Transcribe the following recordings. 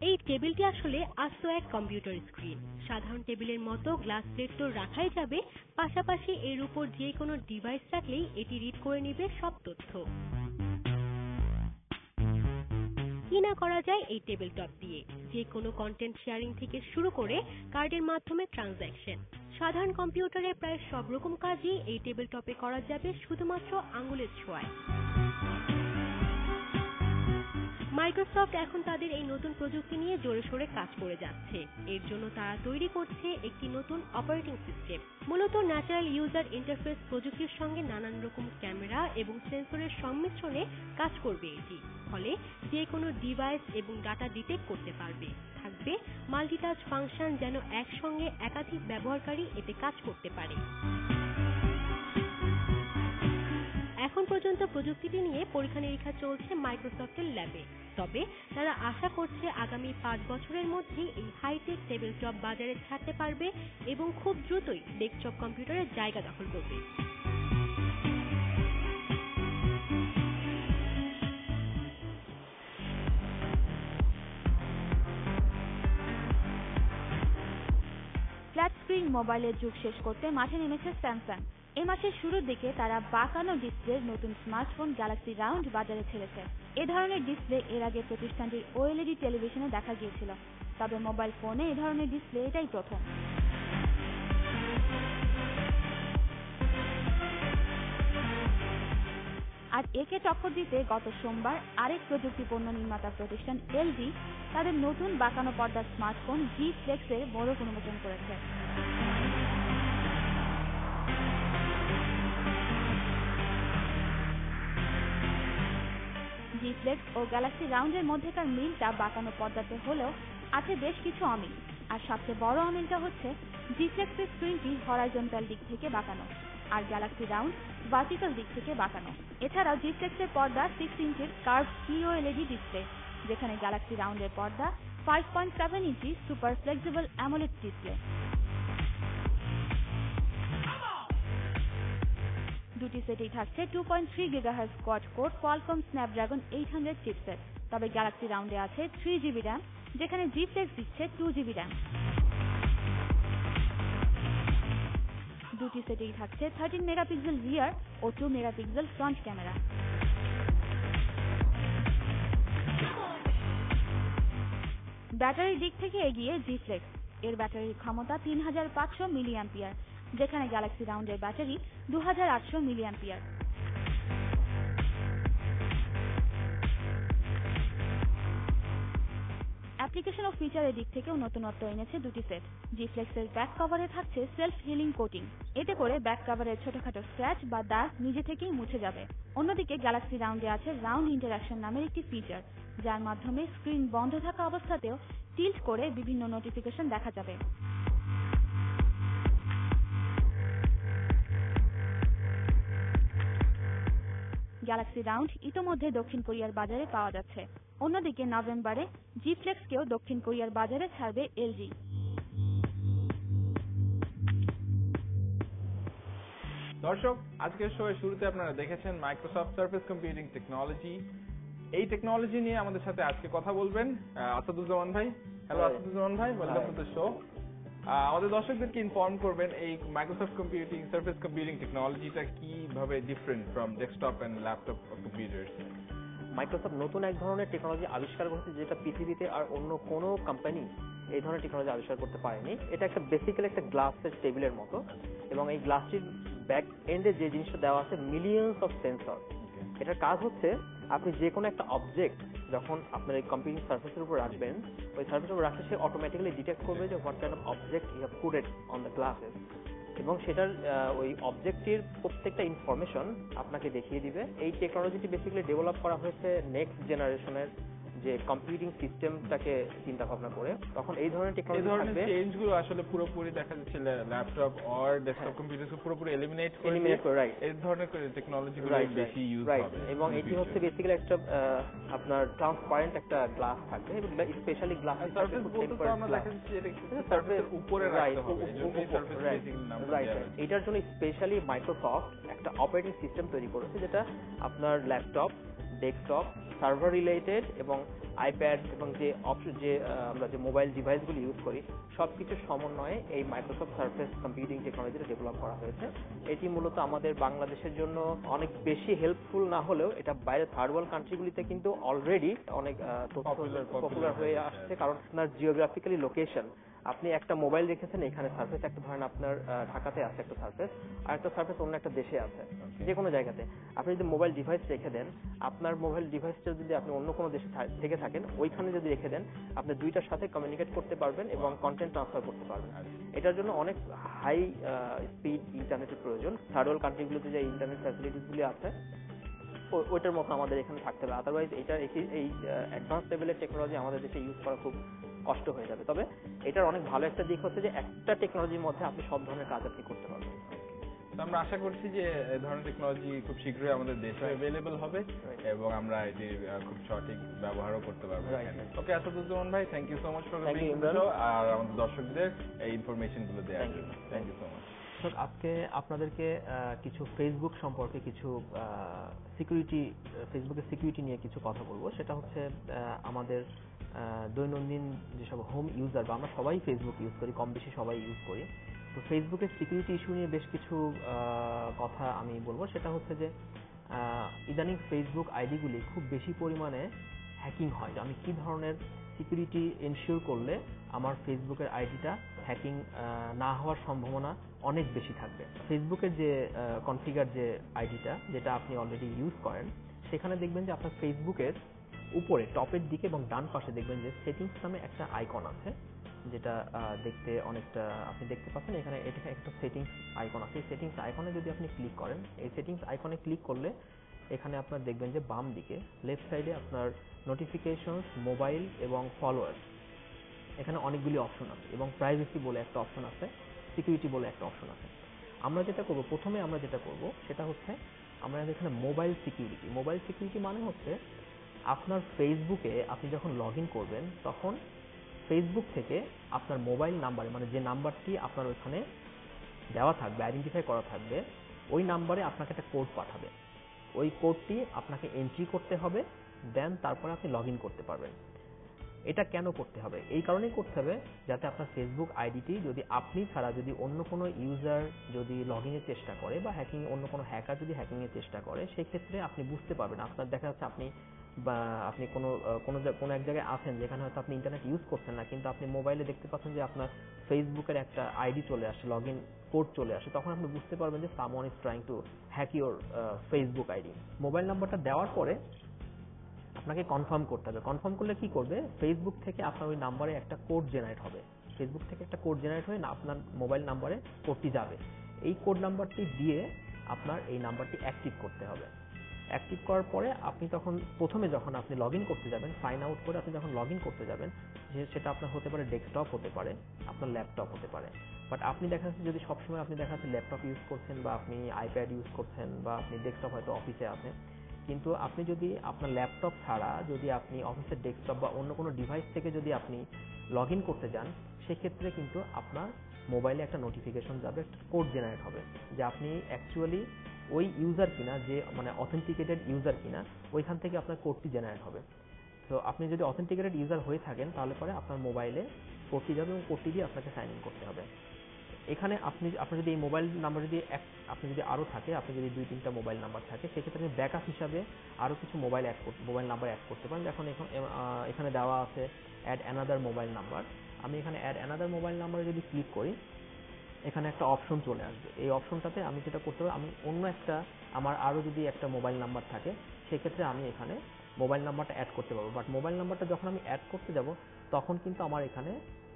এই টেবিলটি আসলে আস্ত এক কম্পিউটার স্ক্রিন। সাধারণ টেবিলের মতো গ্লাস প্লেট তো রাখাই যাবে, পাশাপাশি এর উপর যে কোনো ডিভাইস রাখলেই এটি রিড করে নেবে সব তথ্য। কি না করা যায় এই টেবিল টপ দিয়ে, যে কোনো কন্টেন্ট শেয়ারিং থেকে শুরু করে কার্ডের মাধ্যমে ট্রানজ্যাকশন। সাধারণ কম্পিউটারে প্রায় সব রকম কাজই এই টেবিল টপে করা যাবে শুধুমাত্র আঙুলের ছোঁয়ায়। মাইক্রোসফট এখন তাদের এই নতুন প্রযুক্তি নিয়ে জোরে সোরে কাজ করে যাচ্ছে। এর জন্য তারা তৈরি করছে একটি নতুন অপারেটিং সিস্টেম। মূলত ন্যাচারাল ইউজার ইন্টারফেস প্রযুক্তির সঙ্গে নানান রকম ক্যামেরা এবং সেন্সরের সংমিশ্রণে কাজ করবে এটি। ফলে যে কোনো ডিভাইস এবং ডাটা ডিটেক্ট করতে পারবে। থাকবে মাল্টিটাচ ফাংশন, যেন একসঙ্গে একাধিক ব্যবহারকারী এতে কাজ করতে পারে। এখন পর্যন্ত প্রযুক্তিটি নিয়ে পরীক্ষা নিরীক্ষা চলছে মাইক্রোসফটের ল্যাবে। তবে তারা আশা করছে আগামী 5 বছরের মধ্যে এই হাইটেক টেবিল টপ বাজারে ছাড়তে পারবে এবং খুব দ্রুতই ডেস্কটপ কম্পিউটারের জায়গা দখল করবে। ফ্ল্যাট স্ক্রিন মোবাইলের যুগ শেষ করতে মাঠে নেমেছে স্যামসাং। এই মাসের শুরুর দিকে তারা বাঁকানো ডিসপ্লের নতুন স্মার্টফোন গ্যালাক্সি রাউন্ড বাজারে ছেড়েছে। এ ধরনের ডিসপ্লে এর আগে প্রতিষ্ঠানটির ওএলইডি টেলিভিশনে দেখা গিয়েছিল, তবে মোবাইল ফোনে এ ধরনের ডিসপ্লে এটাই প্রথম। আর একে টক্কর দিতে গত সোমবার আরেক প্রযুক্তি পণ্য নির্মাতা প্রতিষ্ঠান এলজি তাদের নতুন বাঁকানো পর্দার স্মার্টফোন জি ফ্লেক্স এর বড় উন্মোচন করেছে। জি ফ্লেক্স ও গ্যালাক্সি রাউন্ডের মধ্যেকার মিলটা বাঁকানো পর্দাতে হলেও আছে বেশ কিছু অমিল। আর সবচেয়ে বড় অমিলটা হচ্ছে জি ফ্লেক্সের স্ক্রিনটি হরাইজন্টাল দিক থেকে বাঁকানো, আর গ্যালাক্সি রাউন্ড ভার্টিক্যাল দিক থেকে বাঁকানো। এছাড়াও জি ফ্লেক্সের পর্দা 6 ইঞ্চির কার্ভ সিওএলইডি ডিসপ্লে, যেখানে গ্যালাক্সি রাউন্ডের পর্দা 5.7 ইঞ্চি সুপার ফ্লেক্সিবল অ্যামোলেড ডিসপ্লে। দুটি সেটেই থাকছে 2.3 GHz quad core Qualcomm Snapdragon 800 chipset. তবে গ্যালাক্সি রাউন্ডে আছে 3GB র্যাম, যেখানে জি ফ্লেক্স দিচ্ছে 2GB র্যাম। দুটি সেটেই থাকছে 13 মেগাপিক্সেল রিয়ার ও 2 মেগাপিক্সেল ফ্রন্ট ক্যামেরা। ব্যাটারির দিক থেকে এগিয়ে জি ফ্লেক্স। এর ব্যাটারির ক্ষমতা 3500 মিলিঅ্যাম্পিয়ার, যেখানে গ্যালাক্সি রাউন্ডের ব্যাটারি 2800 মিলিঅ্যাম্পিয়ার। অ্যাপ্লিকেশন ও ফিচারের দিক থেকেও নতুনত্ব এনেছে দুটি সেট। জি ফ্লেক্সের ব্যাক কভারে থাকছে সেলফ হিলিং কোটিং, এতে করে ব্যাক কভারের ছোটখাটো স্ক্র্যাচ বা দাগ নিজে থেকেই মুছে যাবে। অন্যদিকে গ্যালাক্সি রাউন্ডে আছে রাউন্ড ইন্টারঅ্যাকশন নামের একটি ফিচার, যার মাধ্যমে স্ক্রিন বন্ধ থাকা অবস্থাতেও টিল্ট করে বিভিন্ন নোটিফিকেশন দেখা যাবে। গ্যালাক্সি রাউন্ড ইতোমধ্যে দক্ষিণ কোরিয়ার বাজারে পাওয়া যাচ্ছে। অন্যদিকে নভেম্বরে জি ফ্লেক্সকেও দক্ষিণ কোরিয়ার বাজারে ছাড়বে এলজি। দর্শক, আজকের শোয়ের শুরুতে আপনারা দেখেছেন মাইক্রোসফট সারফেস কম্পিউটিং টেকনোলজি। এই টেকনোলজি নিয়ে আমাদের সাথে আজকে কথা বলবেন আসাদুজ্জামান ভাই। হ্যালো আসাদুজ্জামান ভাই, ওয়েলকাম টু দ্য শো। আমাদের দর্শকদেরকে ইনফর্ম করবেন এই মাইক্রোসফট কম্পিউটিং সারফেস কম্পিউটিং টেকনোলজিটা কিভাবে different from desktop and laptop computers. Microsoft নতুন এক ধরনের টেকনোলজি আবিষ্কার করেছে, যেটা পৃথিবীতে আর অন্য কোনো কোম্পানি এই ধরনের টেকনোলজি আবিষ্কার করতে পারেনি। এটা একটা বেসিক্যালি একটা গ্লাসের টেবিলের মতো, এবং এই গ্লাসটির ব্যাক এন্ডে যে জিনিসটা দেওয়া আছে মিলিয়নস অফ সেন্সর। এটার কাজ হচ্ছে আপনি যে কোনো একটা অবজেক্ট যখন আপনার এই কম্পিউটিং সার্ফেসের উপর রাখবেন, ওই সার্ফেসের উপর রাখলে সে অটোমেটিক্যালি ডিটেক্ট করবে যে what kind of object you have put it on the glasses, এবং সেটার ওই অবজেক্টটির প্রত্যেকটা ইনফরমেশন আপনাকে দেখিয়ে দিবে। এই টেকনোলজিটি বেসিক্যালি ডেভেলপ করা হয়েছে নেক্সট জেনারেশনের যে কম্পিউটিং সিস্টেমটাকে চিন্তা ভাবনা করে। তখন এই ধরনের টেকনোলজি থাকবে। চেঞ্জগুলো আসলে পুরোপুরি দেখা যাচ্ছে ল্যাপটপ অর ডেস্কটপ কম্পিউটারকে পুরোপুরি এলিমিনেট করে, রাইট, এই ধরনের টেকনোলজিগুলো বেশি ইউজ হবে। এবং এটি হচ্ছে বেসিক্যালি একটা আপনার ট্রান্সপারেন্ট একটা গ্লাস থাকবে, এবং স্পেশালি গ্লাস সারফেস বলতে তো আমরা দেখা যাচ্ছে এটা সারফেসের উপরে রাখতে হবে, এজন্যই সারফেস বেসিক নাম দেয়া আছে। এটার জন্য স্পেশালি মাইক্রোসফট একটা অপারেটিং সিস্টেম তৈরি করেছে, যেটা আপনার ল্যাপটপ, ডেস্কটপ, সার্ভার রিলেটেড এবং আইপ্যাড এবং আমরা যে মোবাইল ডিভাইসগুলো ইউজ করি সবকিছুর সমন্বয়ে এই মাইক্রোসফট সারফেস কম্পিউটিং টেকনোলজিটা ডেভেলপ করা হয়েছে। এটি মূলত আমাদের বাংলাদেশের জন্য অনেক বেশি হেল্পফুল না হলেও এটা বাইরে থার্ড ওয়ার্ল্ড কান্ট্রিগুলিতে কিন্তু অলরেডি অনেক পপুলার হয়ে আসছে, কারণ আপনার জিওগ্রাফিক্যালি লোকেশন, আপনি একটা মোবাইল রেখেছেন এখানে সার্ফেস, একটা ধরেন আপনার ঢাকাতে আছে একটা সার্ফেস, আর একটা সার্ফেস অন্য একটা দেশে আছে, যে কোনো জায়গাতে আপনি যদি মোবাইল ডিভাইস রেখে দেন, আপনার মোবাইল ডিভাইসটা যদি আপনি অন্য কোনো দেশে থেকে থাকেন ওইখানে যদি রেখে দেন, আপনি দুইটার সাথে কমিউনিকেট করতে পারবেন এবং কন্টেন্ট ট্রান্সফার করতে পারবেন। এটার জন্য অনেক হাই স্পিড ইন্টারনেটের প্রয়োজন। থার্ড ওয়ার্ল্ড কান্ট্রিগুলোতে যে ইন্টারনেট ফ্যাসিলিটিসগুলি আছে ওইটার মতো আমাদের এখানে থাকতে হবে, আদারওয়াইজ এই অ্যাডভান্স লেভেলের টেকনোলজি আমাদের দেশে ইউজ করা খুব কষ্ট হয়ে যাবে। তবে এটার অনেক ভালো একটা দিক হচ্ছে যে একটা টেকনোলজির মধ্যে আপনি সব ধরনের কাজ আপনি করতে পারবেন। তো আমরা আশা করছি যে এই ধরনের টেকনোলজি খুব শীঘ্রই আমাদের দেশে অ্যাভেলেবল হবে এবং আমরা এটি খুব সঠিক ব্যবহারও করতে পারবো। ওকে আসাদুজ্জামান ভাই, thank you so much for being in the show আর আমাদের দর্শকদের এই ইনফরমেশন গুলো দেওয়ার জন্য। Thank you so much. আজকে আপনাদেরকে কিছু ফেসবুক সম্পর্কে কিছু সিকিউরিটি, ফেসবুকের সিকিউরিটি নিয়ে কিছু কথা বলবো। সেটা হচ্ছে আমাদের দৈনন্দিন যেসব হোম ইউজার বা আমরা সবাই ফেসবুক ইউজ করি, কম বেশি সবাই ইউজ করি, তো ফেসবুকের সিকিউরিটি ইস্যু নিয়ে বেশ কিছু কথা আমি বলবো। সেটা হচ্ছে যে ইদানিং ফেসবুক আইডিগুলি খুব বেশি পরিমাণে হ্যাকিং হয়। আমি কি ধরনের সিকিউরিটি এনশিওর করলে আমার ফেসবুকের আইডিটা হ্যাকিং না হওয়ার সম্ভাবনা অনেক বেশি থাকবে। ফেসবুকের যে কনফিগার যে আইডিটা যেটা আপনি অলরেডি ইউজ করেন, সেখানে দেখবেন যে আপনার ফেসবুকের উপরে টপের দিকে এবং ডান পাশে দেখবেন যে সেটিংস নামে একটা আইকন আছে, যেটা দেখতে অনেকটা আপনি দেখতে পাচ্ছেন এখানে। এটা একটা সেটিংস আইকন আছে। এই সেটিংস আইকনে যদি আপনি ক্লিক করেন, এই সেটিংস আইকনে ক্লিক করলে এখানে আপনার দেখবেন যে বাম দিকে লেফট সাইডে আপনার নোটিফিকেশনস, মোবাইল এবং ফলোয়ার্স, এখানে অনেকগুলি অপশন আছে এবং প্রাইভেসি বলে একটা অপশন আছে, সিকিউরিটি বলে একটা অপশন আছে। আমরা যেটা করব, প্রথমে আমরা যেটা করব সেটা হচ্ছে আমরা এখানে মোবাইল সিকিউরিটি। মোবাইল সিকিউরিটি মানে হচ্ছে আপনার ফেসবুকে আপনি যখন লগ ইন করবেন তখন ফেসবুক থেকে আপনার মোবাইল নাম্বারে, মানে যে নাম্বারটি আপনার ওইখানে দেওয়া থাকবে, আইডেন্টিফাই করা থাকবে, ওই নাম্বারে আপনাকে একটা কোড পাঠাবে। ওই কোডটি আপনাকে এন্ট্রি করতে হবে, দেন তারপরে আপনি লগ ইন করতে পারবেন। এটা কেন করতে হবে? এই কারণেই করতে হবে যাতে আপনার ফেসবুক আইডিটি যদি আপনি ছাড়া যদি অন্য কোনো ইউজার যদি লগ ইনের চেষ্টা করে বা অন্য কোনো হ্যাকার যদি হ্যাকিং এর চেষ্টা করে, সেক্ষেত্রে আপনি বুঝতে পারবেন। আপনার দেখা যাচ্ছে আপনি কোনো এক জায়গায় আছেন যেখানে হয়তো আপনি ইন্টারনেট ইউজ করছেন না, কিন্তু আপনি মোবাইলে দেখতে পাচ্ছেন যে আপনার ফেসবুকের একটা আইডি চলে আসে, লগ ইন কোড চলে আসে, তখন আপনি বুঝতে পারবেন যে someone is trying to hack your Facebook ID. Mobile নাম্বারটা দেওয়ার পরে আপনাকে কনফার্ম করতে হবে। কনফার্ম করলে কি করবে, ফেসবুক থেকে আপনার ওই নাম্বারে একটা কোড জেনারেট হবে। ফেসবুক থেকে একটা কোড জেনারেট হয়ে আপনার মোবাইল নাম্বারে কোডটি যাবে। এই কোড নাম্বারটি দিয়ে আপনার এই নাম্বারটি অ্যাক্টিভ করতে হবে। অ্যাক্টিভ করার পরে আপনি তখন প্রথমে যখন আপনি লগ ইন করতে যাবেন, সাইন আউট করে আপনি যখন লগ ইন করতে যাবেন, সেটা আপনার হতে পারে ডেস্কটপ, হতে পারে আপনার ল্যাপটপ, হতে পারে। বাট আপনি দেখা যাচ্ছে যদি সবসময় আপনি দেখা যাচ্ছে ল্যাপটপ ইউজ করছেন বা আপনি আইপ্যাড ইউজ করছেন বা আপনি ডেস্কটপ হয়তো অফিসে আছেন, কিন্তু আপনি যদি আপনার ল্যাপটপ ছাড়া যদি আপনি অফিসের ডেস্কটপ বা অন্য কোনো ডিভাইস থেকে যদি আপনি লগ ইন করতে যান, সেক্ষেত্রে কিন্তু আপনার মোবাইলে একটা নোটিফিকেশন যাবে, একটা কোড জেনারেট হবে যে আপনি অ্যাকচুয়ালি ওই ইউজার কিনা, যে মানে অথেন্টিকেটেড ইউজার কিনা, ওইখান থেকে আপনার কোডটি জেনারেট হবে। তো আপনি যদি অথেন্টিকেটেড ইউজার হয়ে থাকেন তাহলে পরে আপনার মোবাইলে কোডটি যাবে এবং কোডটি দিয়ে আপনাকে সাইন ইন করতে হবে। এখানে আপনার যদি এই মোবাইল নাম্বার যদি আপনি যদি আরও থাকে, আপনি যদি 2-3টা মোবাইল নাম্বার থাকে, সেক্ষেত্রে আপনি ব্যাকআপ হিসাবে আরও কিছু মোবাইল নাম্বার অ্যাড করতে পারেন। এখন এখানে দেওয়া আছে অ্যাড অ্যানাদার মোবাইল নাম্বার। আমি এখানে অ্যাড অ্যানাদার মোবাইল নাম্বারে যদি ক্লিক করি, এখানে একটা অপশন চলে আসবে। এই অপশনটাতে আমি যেটা করতে হবে, আমি অন্য একটা আমার আরও যদি একটা মোবাইল নাম্বার থাকে, সেক্ষেত্রে আমি এখানে মোবাইল নাম্বারটা অ্যাড করতে পারবো। বাট মোবাইল নাম্বারটা যখন আমি অ্যাড করতে যাব, তখন কিন্তু আমার এখানে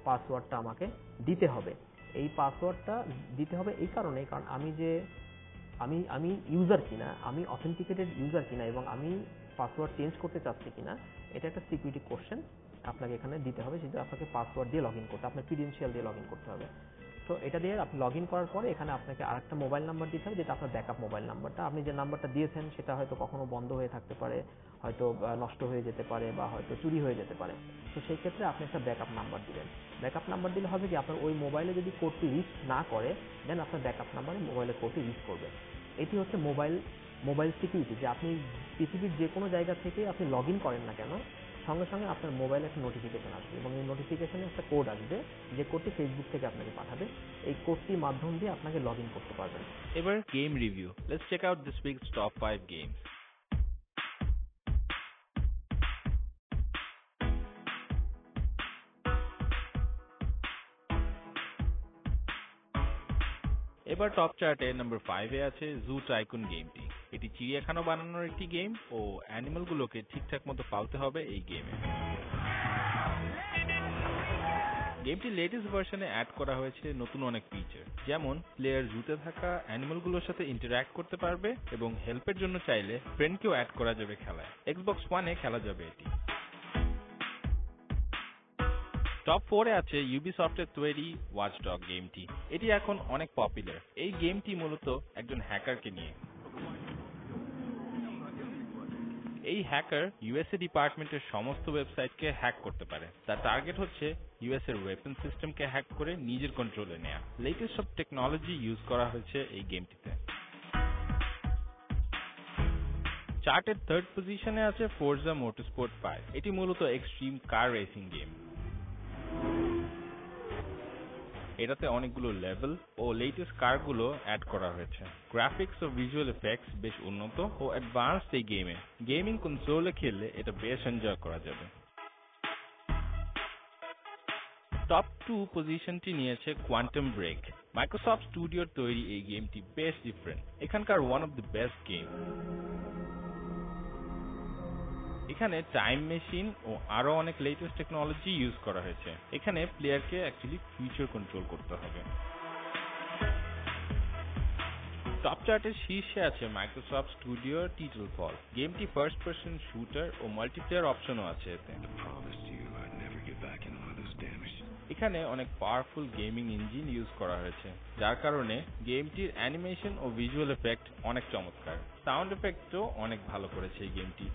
পাসওয়ার্ডটা আমাকে দিতে হবে। এই পাসওয়ার্ডটা দিতে হবে এই কারণে, কারণ আমি ইউজার কিনা, আমি অথেন্টিকেটেড ইউজার কিনা এবং আমি পাসওয়ার্ড চেঞ্জ করতে চাচ্ছি কিনা, এটা একটা সিকিউরিটি কোশ্চেন আপনাকে এখানে দিতে হবে। সেটা আপনাকে পাসওয়ার্ড দিয়ে লগ ইন করতে, আপনার ক্রিডেনশিয়াল দিয়ে লগ ইন করতে হবে। তো এটা দিয়ে আপনি লগ ইন করার পরে এখানে আপনাকে আরেকটা মোবাইল নাম্বার দিতে হবে, যেটা আপনার ব্যাকআপ মোবাইল নাম্বারটা। আপনি যে নাম্বারটা দিয়েছেন সেটা হয়তো কখনো বন্ধ হয়ে থাকতে পারে, হয়তো নষ্ট হয়ে যেতে পারে বা হয়তো চুরি হয়ে যেতে পারে। তো সেই ক্ষেত্রে আপনি একটা ব্যাকআপ নাম্বার দিবেন। ব্যাকআপ নাম্বার দিলে হবে কি, আপনার ওই মোবাইলে যদি কোডটি রিচ না করে, দেন আপনার ব্যাকআপ নাম্বারে মোবাইলের কোডটি রিচ করবে। এটি হচ্ছে মোবাইল সিকিউরিটি, যে আপনি পৃথিবীর যে কোনো জায়গা থেকে আপনি লগ ইন করেন না কেন, সঙ্গে সঙ্গে আপনার মোবাইলে একটা নোটিফিকেশন আসবে এবং এই নোটিফিকেশনে একটা কোড আসবে, যে কোডটি ফেসবুক থেকে আপনাকে পাঠাবে। এই কোডটির মাধ্যম দিয়ে আপনাকে লগ ইন করতে পারবেন। এবার game review. Let's check out this week's top 5 games. এবার টপ চার্টে নাম্বার 5 এ আছে জু টাইকুন গেমটি। এটি চিড়িয়াখানা বানানোর একটি গেম ও অ্যানিমালগুলোকে ঠিকঠাক মতো পালতে হবে এই গেমে। গেমটির লেটেস্ট ভার্সনে অ্যাড করা হয়েছে নতুন অনেক ফিচার, যেমন প্লেয়ার জুতে থাকা অ্যানিমালগুলোর সাথে ইন্টারঅ্যাক্ট করতে পারবে এবং হেল্পের জন্য চাইলে ফ্রেন্ডকেও অ্যাড করা যাবে খেলায়। Xbox One এ খেলা যাবে এটি। টপ 4 এ আছে ইউবিসফটের তৈরি ওয়াচ ডগ গেমটি। এটি এখন অনেক পপুলার। এই গেমটি মূলত একজন হ্যাকারকে নিয়ে। এই হ্যাকার ইউএসএ ডিপার্টমেন্টের সমস্ত ওয়েবসাইটকে হ্যাক করতে পারে। তার টার্গেট হচ্ছে ইউএস এর ওয়েপন সিস্টেমকে হ্যাক করে নিজের কন্ট্রোলে নেয়া। লেটেস্ট সব টেকনোলজি ইউজ করা হয়েছে এই গেমটিতে। চার্টের থার্ড পজিশনে আছে ফোর্জা মোটরস্পোর্ট 5। এটি মূলত এক্সট্রিম কার রেসিং গেম। এটাতে অনেকগুলো লেভেল ও লেটেস্ট কারগুলো অ্যাড করা হয়েছে। গ্রাফিক্স ও ভিজুয়াল এফেক্টস বেশ উন্নত ও অ্যাডভান্সড এই গেমে। গেমিং কনসোলে খেললে এটা বেশ এনজয় করা যাবে। টপ 2 পজিশনটি নিয়েছে কোয়ান্টাম ব্রেক। মাইক্রোসফট স্টুডিওর তৈরি এই গেমটি বেশ ডিফারেন্ট। এখানকার one of the best game. এখানে টাইম মেশিন ও আরো অনেক লেটেস্ট টেকনোলজি ইউজ করা হয়েছে। এখানে প্লেয়ারকে অ্যাকচুয়ালি ফিউচার কন্ট্রোল করতে হবে। টপ চার্টের শীর্ষে আছে মাইক্রোসফট স্টুডিও টাইটানফল। গেমটি ফার্স্ট পারসন শুটার ও মাল্টিপ্লেয়ার অপশনও আছে এতে। এখানে অনেক পাওয়ারফুল গেমিং ইঞ্জিন ইউজ করা হয়েছে, যার কারণে গেমটির অ্যানিমেশন ও ভিজুয়াল এফেক্ট অনেক চমৎকার। সাউন্ড এফেক্টও অনেক ভালো করেছে এই গেমটি।